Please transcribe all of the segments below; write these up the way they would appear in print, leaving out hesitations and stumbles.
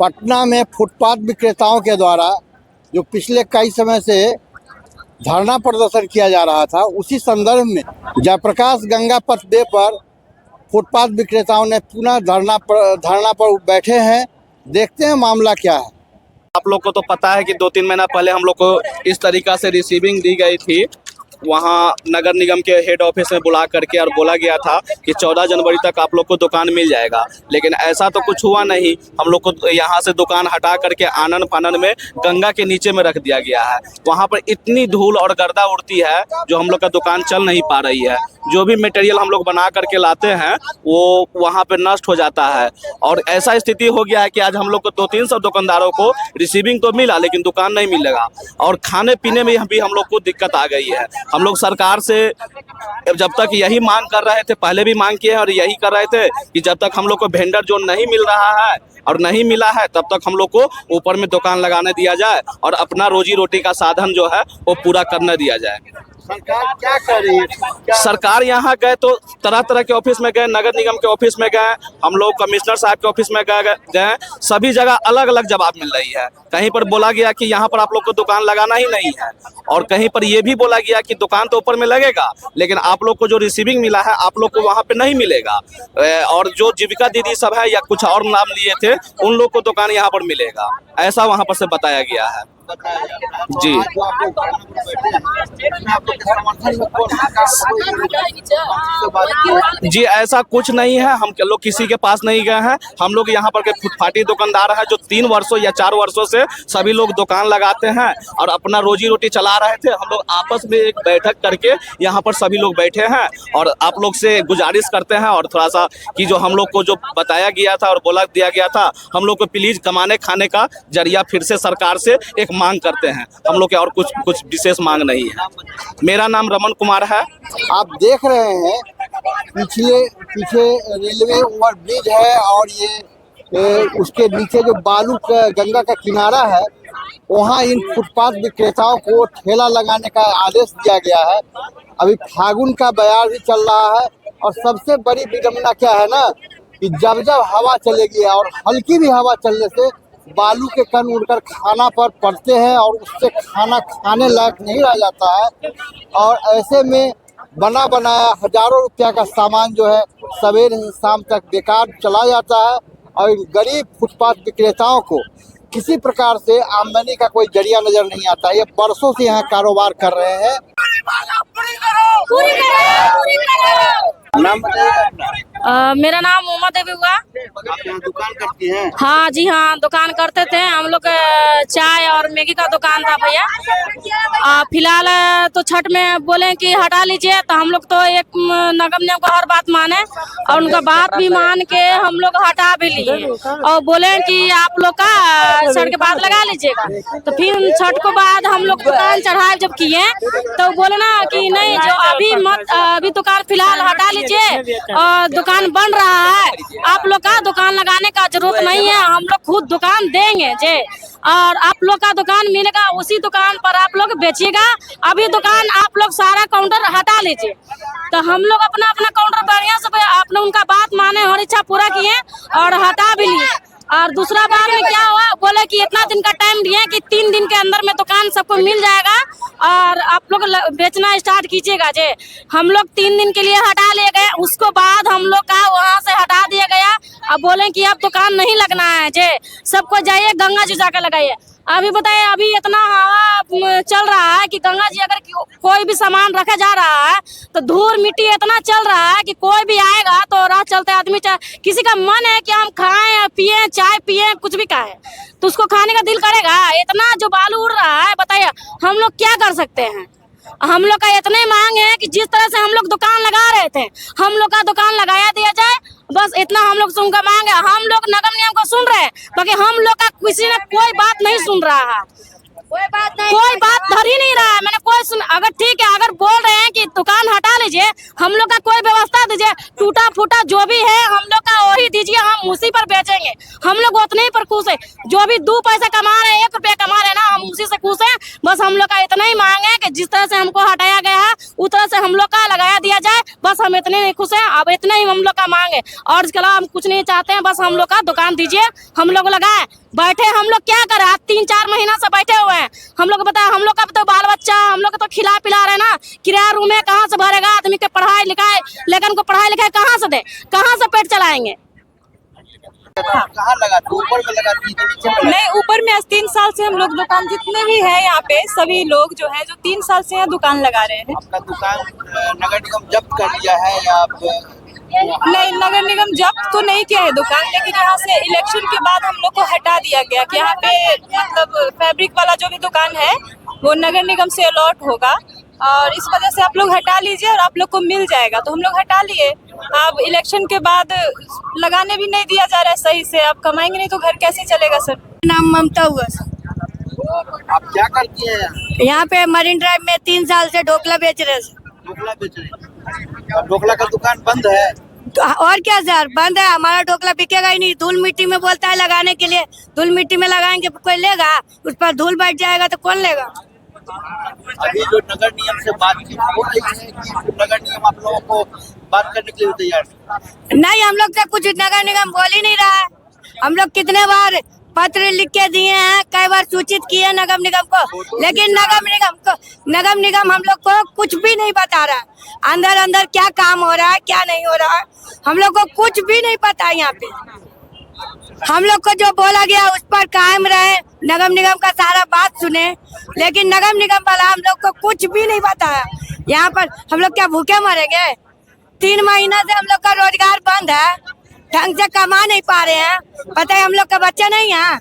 पटना में फुटपाथ विक्रेताओं के द्वारा जो पिछले कई समय से धरना प्रदर्शन किया जा रहा था, उसी संदर्भ में जयप्रकाश गंगा पथ वे पर फुटपाथ विक्रेताओं ने पुनः धरना पर बैठे हैं। देखते हैं मामला क्या है। आप लोग को तो पता है कि 2-3 महीना पहले हम लोग को इस तरीक़ा से रिसीविंग दी गई थी। वहाँ नगर निगम के हेड ऑफिस में बुला करके और बोला गया था कि 14 जनवरी तक आप लोग को दुकान मिल जाएगा, लेकिन ऐसा तो कुछ हुआ नहीं। हम लोग को यहाँ से दुकान हटा करके आनन फानन में गंगा के नीचे में रख दिया गया है। वहाँ पर इतनी धूल और गर्दा उड़ती है जो हम लोग का दुकान चल नहीं पा रही है। जो भी मटेरियल हम लोग बना करके लाते हैं वो वहाँ पे नष्ट हो जाता है और ऐसा स्थिति हो गया है कि आज हम लोग को 200-300 दुकानदारों को रिसीविंग तो मिला, लेकिन दुकान नहीं मिलेगा और खाने पीने में भी हम लोग को दिक्कत आ गई है। हम लोग सरकार से जब तक यही मांग कर रहे थे, पहले भी मांग किए हैं और यही कर रहे थे कि जब तक हम लोग को वेंडर जो नहीं मिल रहा है और नहीं मिला है, तब तक हम लोग को ऊपर में दुकान लगाने दिया जाए और अपना रोजी रोटी का साधन जो है वो पूरा करने दिया जाए। सरकार क्या कर रही है? सरकार यहाँ गए तो तरह तरह के ऑफिस में गए, नगर निगम के ऑफिस में गए, हम लोग कमिश्नर साहब के ऑफिस में गए, सभी जगह अलग अलग जवाब मिल रही है। कहीं पर बोला गया कि यहाँ पर आप लोग को दुकान लगाना ही नहीं है और कहीं पर ये भी बोला गया कि दुकान तो ऊपर में लगेगा, लेकिन आप लोग को जो रिसीविंग मिला है आप लोग को वहाँ पे नहीं मिलेगा। और जो जीविका दीदी सब है या कुछ और नाम लिए थे, उन लोग को दुकान यहाँ पर मिलेगा, ऐसा वहाँ पर से बताया गया है। जी जी, ऐसा कुछ नहीं है। हम लोग किसी के पास नहीं गए हैं। हम लोग यहाँ पर के फुटपाटी दुकानदार हैं जो 3 वर्षों या 4 वर्षों से सभी लोग दुकान लगाते हैं और अपना रोजी रोटी चला रहे थे। हम लोग आपस में एक बैठक करके यहाँ पर सभी लोग बैठे हैं और आप लोग से गुजारिश करते हैं और थोड़ा सा कि जो हम लोग को जो बताया गया था और बोला दिया गया था, हम लोग को प्लीज कमाने खाने का जरिया फिर से सरकार से एक मांग करते हैं। हम लोग के और कुछ विशेष मांग नहीं है। मेरा नाम रमन कुमार है। आप देख रहे हैं पीछे रेलवे ओवर ब्रिज है और ये उसके नीचे जो बालू का गंगा का किनारा है, वहाँ इन फुटपाथ विक्रेताओं को ठेला लगाने का आदेश दिया गया है। अभी फागुन का बयार भी चल रहा है और सबसे बड़ी विडंबना क्या है ना कि जब हवा चलेगी और हल्की भी हवा चलने से बालू के कण उड़कर खाना पर पड़ते हैं और उससे खाना खाने लायक नहीं रह जाता है और ऐसे में बना बनाया हजारों रुपया का सामान जो है सवेरे से शाम तक बेकार चला जाता है और गरीब फुटपाथ विक्रेताओं को किसी प्रकार से आमदनी का कोई जरिया नजर नहीं आता। ये बरसों से यहाँ कारोबार कर रहे हैं। नाम मेरा नाम मोहम्मद देवी हुआ। आप यहाँ दुकान करती हैं? हाँ जी हाँ, दुकान करते थे हम लोग। चाय और मैगी का दुकान था भैया। फिलहाल तो छठ में बोले कि हटा लीजिए, तो हम लोग तो एक नगर निगम को हर बात माने और उनका बात भी मान के हम लोग हटा भी लिए और बोले कि आप लोग का छठ के बाद लगा लीजिएगा। तो फिर छठ के बाद हम लोग दुकान चढ़ाए जब किए तो बोले ना कि नहीं, जो अभी दुकान फिलहाल हटा लीजिए और दुकान बन रहा है, आप लोग का दुकान लगाने का जरूरत नहीं है, हम लोग खुद दुकान देंगे जे और आप लोग का दुकान मिलेगा, उसी दुकान पर आप लोग बेचिएगा। अभी दुकान आप लोग सारा काउंटर हटा लीजिए। तो हम लोग अपना काउंटर बढ़िया से आपने उनका बात माने और इच्छा पूरा किए और हटा भी लिए। और दूसरा बार में क्या हुआ, बोले कि इतना दिन का टाइम दिए कि 3 दिन के अंदर में दुकान सबको मिल जाएगा और आप लोग बेचना स्टार्ट कीजिएगा जे। हम लोग 3 दिन के लिए हटा लिए गए, उसको बाद हम लोग का वहाँ से हटा दिया गया। अब बोले कि अब दुकान नहीं लगना है जे, सबको जाइए गंगा जी जाकर लगाइए। अभी बताइए, अभी इतना हवा चल रहा है कि गंगा जी अगर कोई भी सामान रखा जा रहा है तो धूल मिट्टी इतना चल रहा है कि कोई भी आएगा तो राह चलते आदमी, किसी का मन है कि हम खाएं पिए चाय पिए कुछ भी खाएं तो उसको खाने का दिल करेगा। इतना जो बालू उड़ रहा है, बताइए हम लोग क्या कर सकते हैं। हम लोग का इतने मांग है कि जिस तरह से हम लोग दुकान लगा रहे थे, हम लोग का दुकान लगाया दिया जाए, बस इतना हम लोग उनका मांग है। हम लोग नगर निगम को सुन रहे हैं, क्योंकि हम लोग का किसी ने कोई बात नहीं सुन रहा है, कोई बात धर ही नहीं रहा है। मैंने कोई सुन, अगर ठीक है, अगर बोल रहे हैं कि दुकान हटा लीजिए, हम लोग का कोई व्यवस्था दीजिए, टूटा फूटा जो भी है हम लोग का वही दीजिए, हम उसी पर बेचेंगे। हम लोग उतने ही पर खुश है। जो भी 2 पैसा कमा रहे हैं, 1 रुपया कमा रहे हैं ना, हम उसी से खुश हैं। बस हम लोग का इतना ही मांग है कि जिस तरह से हमको हटाया गया है उस तरह से हम लोग का लगाया दिया जाए। बस हम इतने ही खुश हैं। अब इतना ही हम लोग का मांग है और इसके अलावा हम कुछ नहीं चाहते हैं। बस हम लोग का दुकान दीजिए, हम लोग लगाए बैठे। हम लोग क्या करें, आज 3-4 महीना से बैठे हुए हैं। हम लोग बताया, हम लोग का तो बाल बच्चा हम लोग को तो खिला पिला रहे ना। किराया रूम में कहाँ से भरेगा आदमी के पढ़ाई लिखाई, लेकिन को पढ़ाई लिखाई कहाँ से दे, कहाँ से पेट चलाएंगे। कहाँ लगा थी? ऊपर में लगा थी, नीचे में? नहीं, ऊपर में 3 साल से हम लोग दुकान जितने भी है यहाँ पे सभी लोग जो है जो 3 साल से यहाँ दुकान लगा रहे हैं। आपका दुकान नगर निगम जब्त कर लिया है या आप? नहीं, नगर निगम जब्त तो नहीं किया है दुकान, लेकिन यहाँ से इलेक्शन के बाद हम लोग को हटा दिया गया कि यहाँ पे मतलब फैब्रिक वाला जो भी दुकान है वो नगर निगम से अलॉट होगा और इस वजह से आप लोग हटा लीजिए और आप लोग को मिल जाएगा। तो हम लोग हटा लिए। अब इलेक्शन के बाद लगाने भी नहीं दिया जा रहा है सही से। आप कमाएंगे नहीं तो घर कैसे चलेगा सर। नाम ममता हुआ आप क्या करती हैं? यहाँ पे मरीन ड्राइव में 3 साल से ढोकला बेच रहे हैं। ढोकला बेच रहे हैं। और ढोकला का दुकान बंद है? और क्या सर, बंद है। हमारा ढोकला बिकेगा ही नहीं। धूल मिट्टी में बोलता है लगाने के लिए, धूल मिट्टी में लगाएंगे कोई लेगा? उस पर धूल बैठ जाएगा तो कौन लेगा। अभी जो नगर निगम से बातचीत हो रही है कि नगर निगम आप लोगों को बात करने के लिए तैयार नहीं, हम लोग से कुछ नगर निगम बोल ही नहीं रहा है। हम लोग कितने बार पत्र लिख के दिए हैं, कई बार सूचित किए नगर निगम को, लेकिन नगर निगम हम लोग को कुछ भी नहीं बता रहा। अंदर अंदर क्या काम हो रहा है, क्या नहीं हो रहा है, हम लोग को कुछ भी नहीं पता। यहाँ पे हम लोग को जो बोला गया उस पर कायम रहे, नगर निगम का सारा बात सुने, लेकिन नगर निगम वाला हम लोग को कुछ भी नहीं बताया। यहाँ पर हम लोग क्या भूखे मरेंगे? 3 महीना से हम लोग का रोजगार बंद है, ढंग से कमा नहीं पा रहे हैं। पता है हम लोग का बच्चा नहीं है,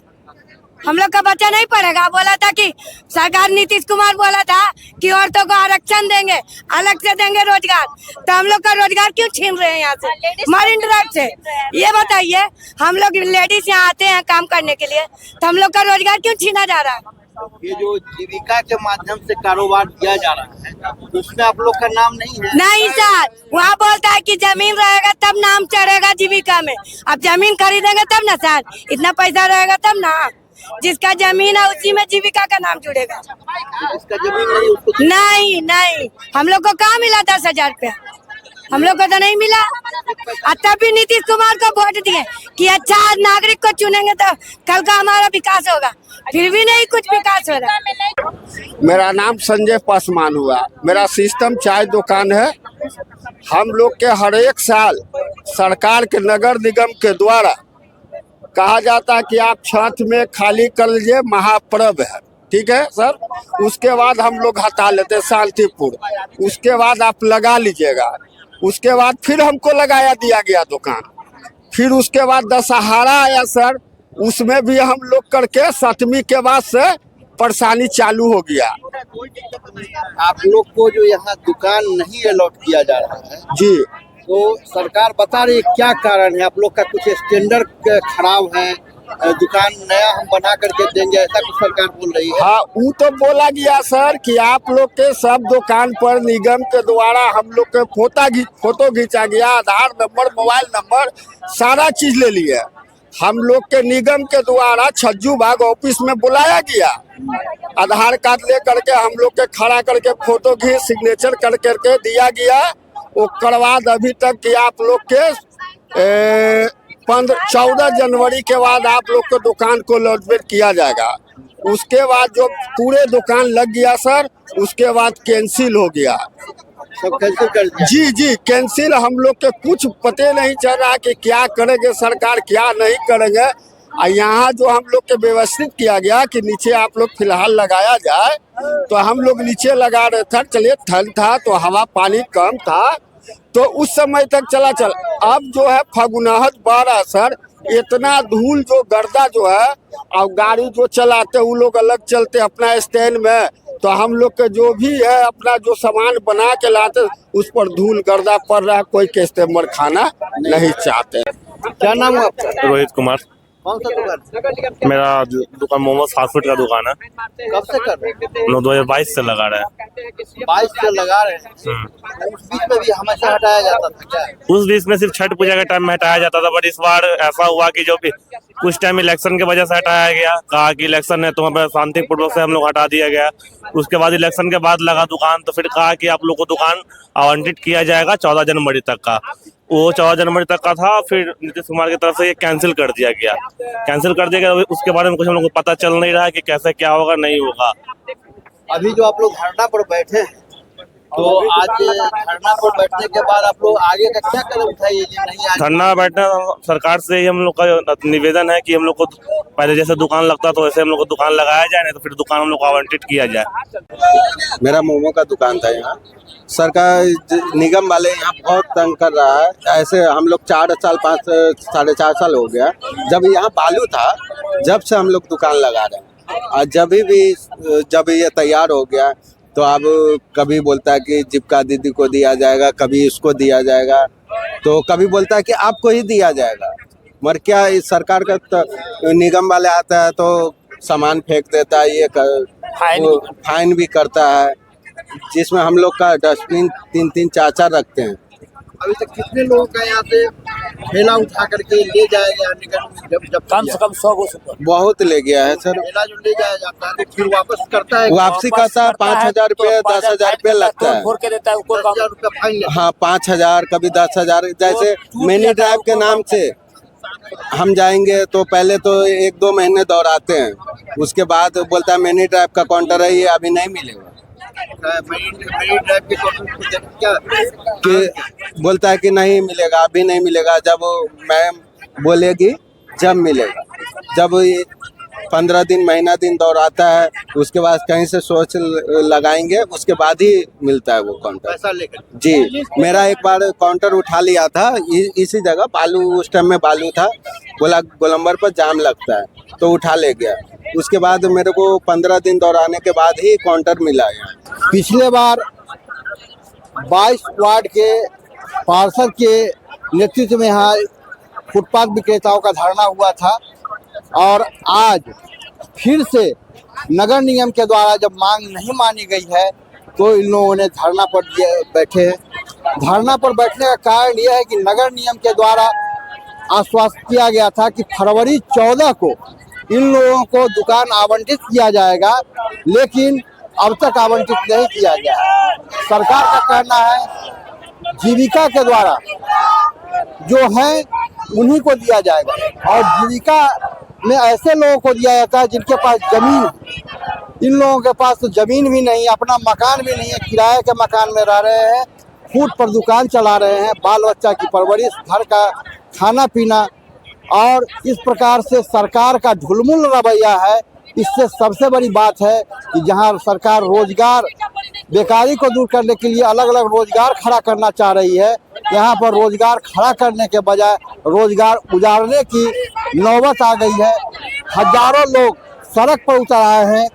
हम लोग का बच्चा नहीं पढ़ेगा। बोला था कि सरकार, नीतीश कुमार बोला था कि औरतों को आरक्षण देंगे, अलग से देंगे रोजगार। तो हम लोग का रोजगार क्यों छीन रहे हैं यहाँ से, मरीन ड्राइव से? ये बताइए, हम लोग लेडीज यहाँ आते हैं काम करने के लिए, तो हम लोग का रोजगार क्यों छीना जा रहा है? ये जो जीविका के माध्यम से कारोबार किया जा रहा है उसमें आप लोग का नाम नहीं है? नहीं सर, वहाँ बोलता है कि जमीन रहेगा तब नाम चढ़ेगा जीविका में। अब जमीन खरीदेंगे तब ना सर, इतना पैसा रहेगा तब ना। जिसका जमीन है उसी में जीविका का नाम जुड़ेगा। जिसका जमीन नहीं उसको नहीं, हम लोग को कहाँ मिला 10,000 रुपया? हम लोग को तो नहीं मिला। तब भी नीतीश कुमार को वोट दिए कि अच्छा नागरिक को चुनेंगे तो कल का हमारा विकास होगा, फिर भी नहीं कुछ विकास हो रहा। मेरा नाम संजय पासवान हुआ। मेरा सिस्टम चाय दुकान है। हम लोग के हर एक साल सरकार के नगर निगम के द्वारा कहा जाता है कि आप छठ में खाली कर लीजिए, महापर्व है, ठीक है सर। उसके बाद हम लोग हटा लेते हैं शांतिपुर। उसके बाद आप लगा लीजिएगा। उसके बाद फिर हमको लगाया दिया गया दुकान। फिर उसके बाद दशहरा आया सर, उसमें भी हम लोग करके 7वीं के बाद से परेशानी चालू हो गया। आप लोग को जो यहाँ दुकान नहीं अलॉट किया जा रहा है जी, तो सरकार बता रही है क्या कारण है? आप लोग का कुछ स्टैंडर्ड खराब है, दुकान नया हम बना करके देंगे, ऐसा कुछ सरकार बोल रही है? हाँ, वो तो बोला गया सर कि आप लोग के सब दुकान पर निगम के द्वारा हम लोग के फोटो खींचा गया, आधार नंबर, मोबाइल नंबर, सारा चीज ले लिए। हम लोग के निगम के द्वारा छज्जू बाग ऑफिस में बुलाया गया, आधार कार्ड ले करके हम लोग के खड़ा करके फोटो खींच सिग्नेचर कर करके दिया गया। उसके बाद अभी तक कि आप लोग के 14 जनवरी के बाद आप लोग को दुकान को लॉन्चमेंट किया जाएगा। उसके बाद जो पूरे दुकान लग गया सर, उसके बाद कैंसिल हो गया। सब कैंसिल कर दिया? जी, कैंसिल। हम लोग के कुछ पते नहीं चल रहा कि क्या करेंगे सरकार, क्या नहीं करेंगे। यहाँ जो हम लोग के व्यवस्थित किया गया कि नीचे आप लोग फिलहाल लगाया जाए, तो हम लोग नीचे लगा रहे थे। चलिए, ठंड था तो हवा पानी कम था तो उस समय तक चला। अब जो है फगुनाहट बारह सर, इतना धूल जो गर्दा जो है, और गाड़ी जो चलाते वो लोग अलग चलते अपना स्टैंड में, तो हम लोग के जो भी है अपना जो सामान बना के लाते उस पर धूल गर्दा पड़ रहा है। कोई कस्टमर खाना नहीं चाहते। क्या नाम है आपका? रोहित कुमार। कौन सा दुकान? मेरा दुकान मोमोज फास्ट फूड का दुकान है। कब से कर रहे हैं? हम लोग 2022 से लगा रहे हैं। 22 से लगा रहे हैं। उस बीच में भी हमेशा हटाया जाता था क्या? उस बीच में सिर्फ छठ पूजा के टाइम में हटाया जाता था, बट इस बार ऐसा हुआ कि जो भी कुछ टाइम इलेक्शन की वजह से हटाया गया, कहा कि इलेक्शन है तो हमें शांतिपूर्वक से हम लोग हटा दिया गया। उसके बाद इलेक्शन के बाद लगा दुकान, तो फिर कहा कि आप लोग को दुकान आवंटित किया जाएगा 14 जनवरी तक का। वो 14 जनवरी तक का था, फिर नीतीश कुमार की तरफ से ये कैंसिल कर दिया गया। उसके बारे में कुछ हम लोग को पता चल नहीं रहा है कि कैसे क्या होगा नहीं होगा। अभी जो आप लोग धरना पर बैठे हैं, तो आज धरना पर बैठने के बाद आप लोग आगे का क्या कदम उठाइए? नहीं आज धरना बैठना सरकार से ही हम लोग का निवेदन है कि हम लोग को पहले जैसे दुकान लगता तो वैसे हम लोग को दुकान लगाया जाए, नहीं तो फिर दुकान हम लोग को आवंटित किया जाए। मेरा मोमो का दुकान था यहाँ। सरकार निगम वाले यहाँ बहुत तंग कर रहा है। ऐसे हम लोग 4 साल 5 साढ़े 4 साल हो गया जब यहाँ बालू था, जब से हम लोग दुकान लगा रहे हैं। और जब ये तैयार हो गया तो अब कभी बोलता है कि जीविका दीदी को दिया जाएगा, कभी इसको दिया जाएगा, तो कभी बोलता है कि आपको ही दिया जाएगा। मगर क्या इस सरकार का तो निगम वाले आता है तो सामान फेंक देता है, ये फाइन भी करता है, जिसमें हम लोग का डस्टबिन 3-3 4-4 रखते हैं। अभी तक कितने लोगों का यहाँ से ठेला उठा करके ले जाया गया निगम? जब कम से कम 100 को बहुत ले गया है सर। ठेला जो ले जाया जाता है तो फिर वापस करता है? वापसी करता है 5,000 रुपये 10,000 रुपये लगता है। के देता है 10,000 रुपया फाइन। हाँ 5,000 कभी 10,000। जैसे मिनी ड्राइव के नाम से हम जाएंगे तो पहले तो 1-2 महीने दौड़ाते हैं, उसके बाद बोलता है मिनी ड्राइव का काउंटर है, ये अभी नहीं मिलेगा। कि बोलता है कि नहीं मिलेगा, अभी नहीं मिलेगा। जब मैम बोलेगी जब मिलेगा, जब 15 दिन महीना दिन दौड़ाता है, उसके बाद कहीं से सोच लगाएंगे, उसके बाद ही मिलता है वो काउंटर पैसा लेकर। जी मेरा एक बार काउंटर उठा लिया था इसी जगह, बालू उस टाइम में बालू था, बोला गोलंबर पर जाम लगता है तो उठा ले गया। उसके बाद मेरे को 15 दिन दौड़ाने के बाद ही काउंटर मिला है। पिछले बार 22 वार्ड के पार्षद के नेतृत्व में यहाँ फुटपाथ विक्रेताओं का धरना हुआ था, और आज फिर से नगर निगम के द्वारा जब मांग नहीं मानी गई है तो इन लोगों ने धरना पर बैठे हैं। धरना पर बैठने का कारण यह है कि नगर निगम के द्वारा आश्वासन किया गया था कि फरवरी 14 को इन लोगों को दुकान आवंटित किया जाएगा, लेकिन अब तक आवंटित नहीं किया गया। सरकार का कहना है जीविका के द्वारा जो है उन्हीं को दिया जाएगा, और जीविका में ऐसे लोगों को दिया जाता है जिनके पास जमीन है। इन लोगों के पास तो जमीन भी नहीं, अपना मकान भी नहीं है, किराए के मकान में रह रहे हैं, फूट पर दुकान चला रहे हैं, बाल बच्चा की परवरिश, घर का खाना पीना, और इस प्रकार से सरकार का ढुलमुल रवैया है। इससे सबसे बड़ी बात है कि जहां सरकार रोजगार बेकारी को दूर करने के लिए अलग अलग रोजगार खड़ा करना चाह रही है, यहाँ पर रोजगार खड़ा करने के बजाय रोजगार उजाड़ने की नौबत आ गई है। हजारों लोग सड़क पर उतर आए हैं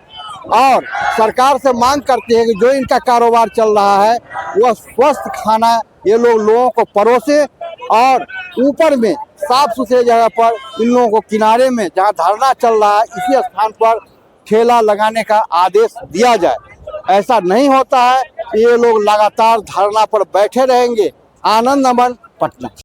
और सरकार से मांग करते हैं कि जो इनका कारोबार चल रहा है वह स्वस्थ खाना ये लोगों को परोसे, और ऊपर में साफ सुथरे जगह पर इन लोगों को किनारे में जहां धरना चल रहा है इसी स्थान पर ठेला लगाने का आदेश दिया जाए। ऐसा नहीं होता है, ये लोग लगातार धरना पर बैठे रहेंगे। आनंद अमन, पटना।